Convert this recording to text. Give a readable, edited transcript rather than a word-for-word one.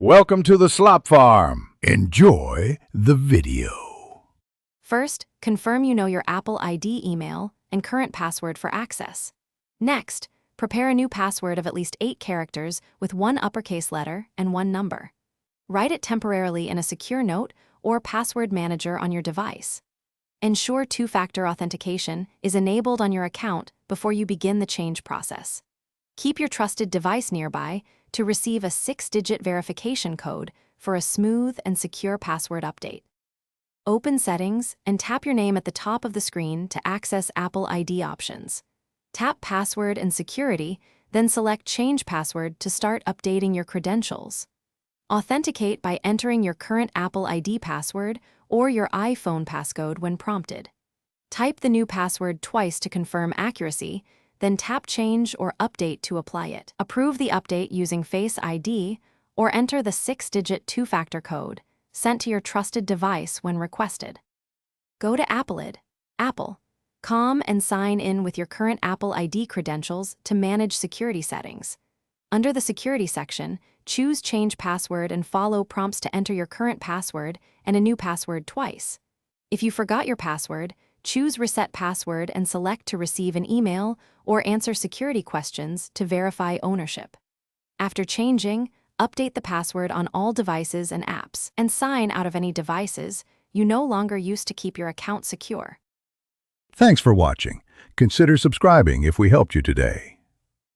Welcome to the Slop Farm. Enjoy the video. First, confirm you know your Apple ID email and current password for access. Next, prepare a new password of at least 8 characters with 1 uppercase letter and 1 number. Write it temporarily in a secure note or password manager on your device. Ensure 2-factor authentication is enabled on your account before you begin the change process. Keep your trusted device nearby to receive a 6-digit verification code for a smooth and secure password update. Open Settings and tap your name at the top of the screen to access Apple ID options. Tap Password and Security, then select Change Password to start updating your credentials. Authenticate by entering your current Apple ID password or your iPhone passcode when prompted. Type the new password twice to confirm accuracy, then tap Change or Update to apply it. Approve the update using Face ID or enter the 6-digit 2-factor code sent to your trusted device when requested. Go to Apple.com and sign in with your current Apple ID credentials to manage security settings. Under the Security section, choose Change Password and follow prompts to enter your current password and a new password twice. If you forgot your password, choose Reset Password and select to receive an email or answer security questions to verify ownership. After changing, update the password on all devices and apps, and sign out of any devices you no longer use to keep your account secure. Thanks for watching. Consider subscribing if we helped you today.